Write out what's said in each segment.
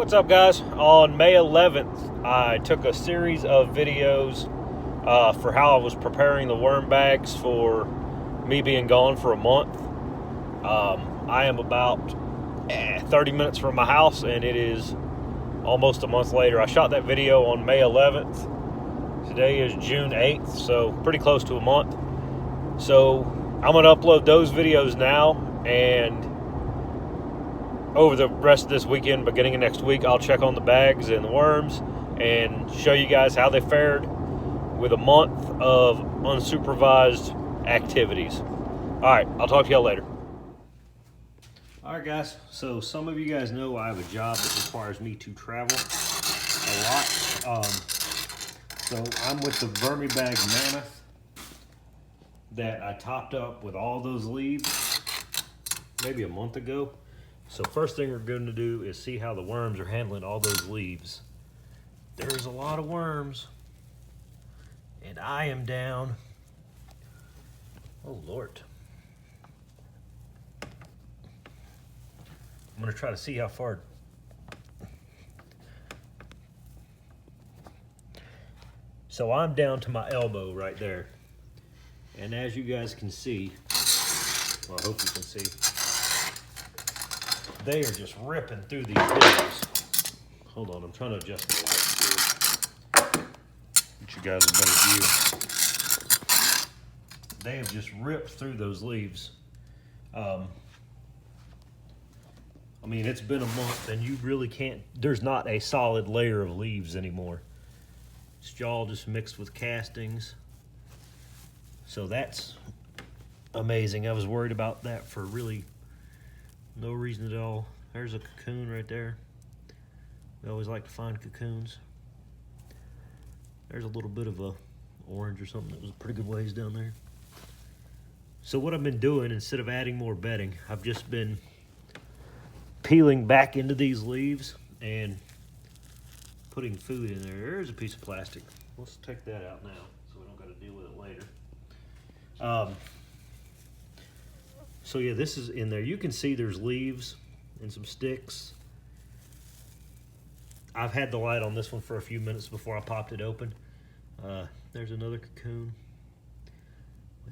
What's up, guys? On May 11th, I took a series of videos for how I was preparing the worm bags for me being gone for a month. I am about 30 minutes from my house, and it is almost a month later. I shot that video on May 11th. Today is June 8th, so pretty close to a month. So I'm going to upload those videos now, and over the rest of this weekend, beginning of next week, I'll check on the bags and the worms and show you guys how they fared with a month of unsupervised activities. All right, I'll talk to y'all later. All right, guys, so some of you guys know I have a job that requires me to travel a lot. So I'm with the Vermibag Mammoth that I topped up with all those leaves maybe a month ago. So first thing we're going to do is see how the worms are handling all those leaves. There's a lot of worms, and I am down. Oh, Lord. I'm going to try to see how far. So I'm down to my elbow right there. And as you guys can see, well, I hope you can see, they are just ripping through these videos. Hold on, I'm trying to adjust the light here. Get you guys a better view. They have just ripped through those leaves. I mean, it's been a month and you really can't, there's not a solid layer of leaves anymore. It's all just mixed with castings. So that's amazing. I was worried about that for really no reason at all. There's a cocoon right there. We always like to find cocoons. There's a little bit of a orange or something that was a pretty good ways down there. So what I've been doing, instead of adding more bedding, I've just been peeling back into these leaves and putting food in there. There's a piece of plastic. Let's take that out now so we don't got to deal with it later. So yeah, this is in there. You can see there's leaves and some sticks. I've had the light on this one for a few minutes before I popped it open. There's another cocoon.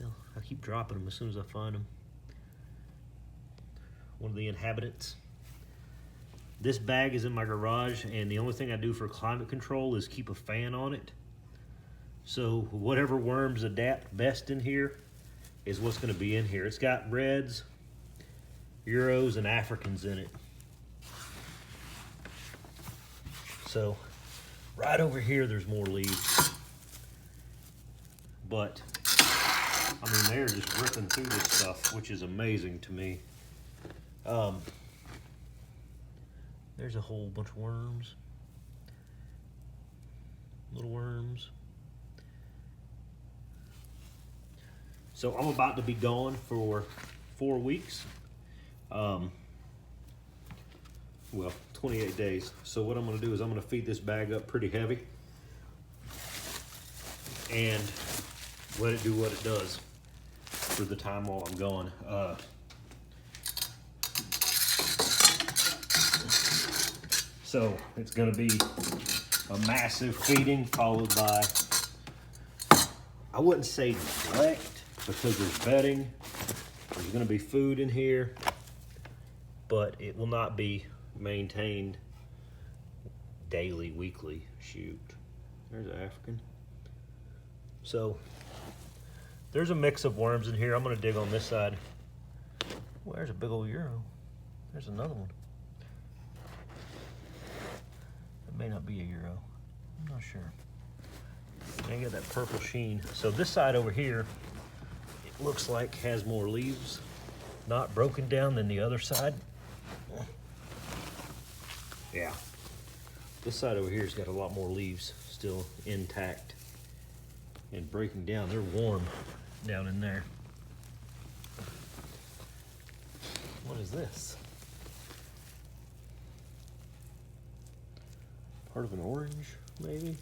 Well, I keep dropping them as soon as I find them. One of the inhabitants. This bag is in my garage, and the only thing I do for climate control is keep a fan on it. So whatever worms adapt best in here is what's going to be in here. It's got reds, Euros, and Africans in it. So right over here there's more leaves. But I mean, they're just ripping through this stuff, which is amazing to me. There's a whole bunch of worms. Little worms. So I'm about to be gone for 4 weeks. Well, 28 days. So what I'm gonna do is I'm gonna feed this bag up pretty heavy and let it do what it does for the time while I'm gone. So it's gonna be a massive feeding followed by, I wouldn't say neglect, because there's bedding, there's going to be food in here, but it will not be maintained daily, weekly. Shoot, there's an African. So there's a mix of worms in here. I'm going to dig on this side. Well, there's a big old Euro. There's another one. It may not be a Euro. I'm not sure. I get that purple sheen. So this side over here, looks like has more leaves not broken down than the other side. Yeah, this side over here has got a lot more leaves still intact and breaking down. They're warm down in there. What is this? Part of an orange, maybe?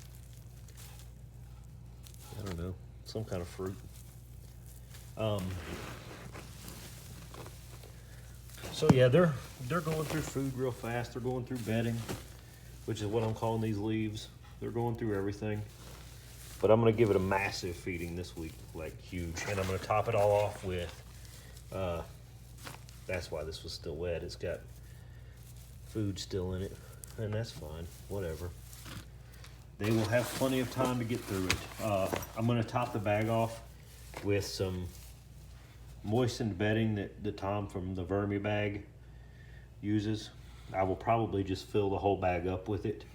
I don't know, some kind of fruit. So yeah, they're going through food real fast. They're going through bedding. which is what I'm calling these leaves. They're going through everything. But I'm gonna give it a massive feeding this week, like huge. And I'm gonna top it all off with, that's why this was still wet. It's got food still in it, and that's fine, whatever. They will have plenty of time to get through it. I'm gonna top the bag off with some moistened bedding that Tom from the Vermi Bag uses. I will probably just fill the whole bag up with it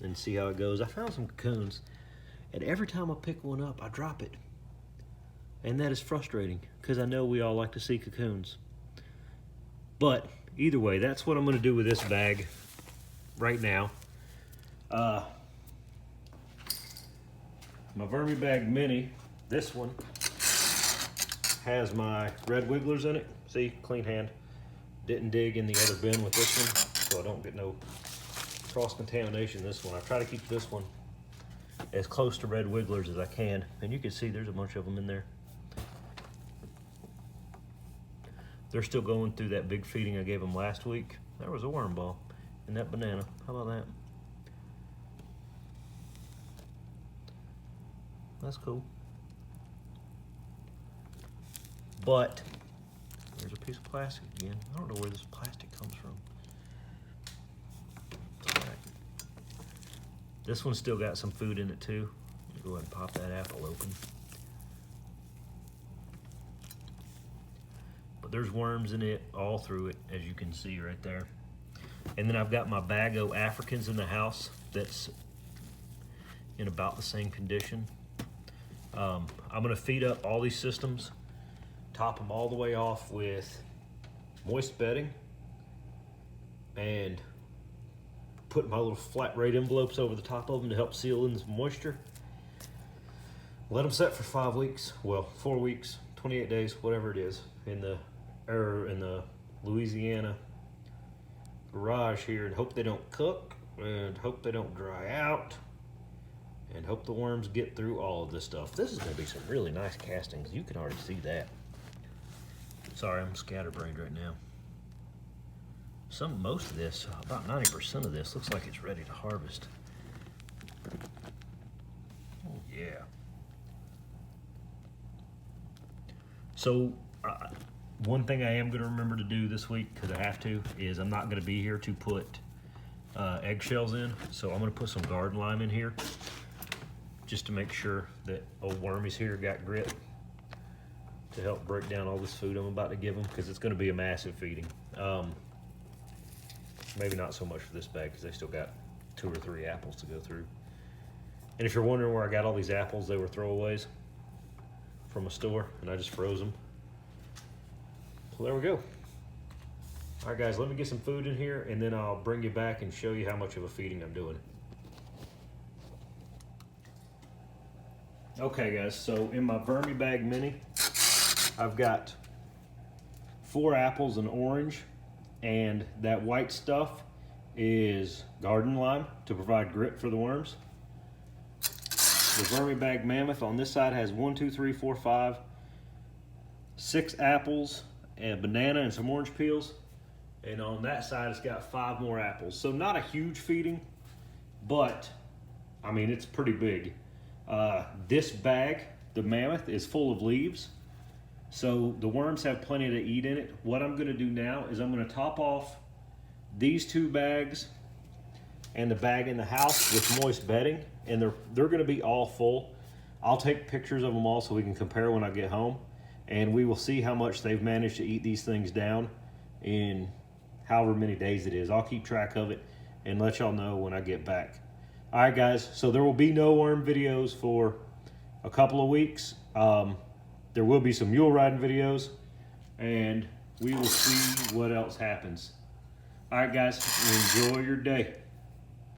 and see how it goes. I found some cocoons, and every time I pick one up, I drop it. And that is frustrating, because I know we all like to see cocoons. But either way, that's what I'm gonna do with this bag right now. My Vermi Bag Mini, this one, has my red wigglers in it. See, clean hand. Didn't dig in the other bin with this one, so I don't get no cross-contamination. This one, I try to keep this one as close to red wigglers as I can, and you can see there's a bunch of them in there. They're still going through that big feeding I gave them last week. There was a worm ball in that banana. How about that? That's cool. But there's a piece of plastic again. I don't know where this plastic comes from. This one's still got some food in it too. Go ahead and pop that apple open. But there's worms in it all through it, as you can see right there. And then I've got my bag of Africans in the house that's in about the same condition. I'm gonna feed up all these systems, top them all the way off with moist bedding, and put my little flat rate envelopes over the top of them to help seal in some moisture. Let them set for 5 weeks, well, 4 weeks, 28 days, whatever it is, in the Louisiana garage here, and hope they don't cook, and hope they don't dry out, and hope the worms get through all of this stuff. This is gonna be some really nice castings. You can already see that. Sorry, I'm scatterbrained right now. Most of this, about 90% of this, looks like it's ready to harvest. Oh yeah. So, one thing I am gonna remember to do this week, because I have to, is I'm not gonna be here to put eggshells in. So I'm gonna put some garden lime in here, just to make sure that old Wormies here got grit to help break down all this food I'm about to give them, because it's gonna be a massive feeding. Maybe not so much for this bag, because they still got 2 or 3 apples to go through. And if you're wondering where I got all these apples, they were throwaways from a store, and I just froze them. So there we go. All right, guys, let me get some food in here, and then I'll bring you back and show you how much of a feeding I'm doing. Okay, guys, so in my Vermi Bag Mini, I've got 4 apples and orange, and that white stuff is garden lime to provide grit for the worms. The Vermi Bag Mammoth on this side has 1, 2, 3, 4, 5, 6 apples, and a banana and some orange peels. And on that side, it's got 5 more apples. So not a huge feeding, but I mean, it's pretty big. This bag, the Mammoth, is full of leaves. So the worms have plenty to eat in it. What I'm gonna do now is I'm gonna top off these 2 bags and the bag in the house with moist bedding, and they're gonna be all full. I'll take pictures of them all so we can compare when I get home, and we will see how much they've managed to eat these things down in however many days it is. I'll keep track of it and let y'all know when I get back. All right, guys, so there will be no worm videos for a couple of weeks. There will be some mule riding videos, and we will see what else happens. All right, guys, enjoy your day.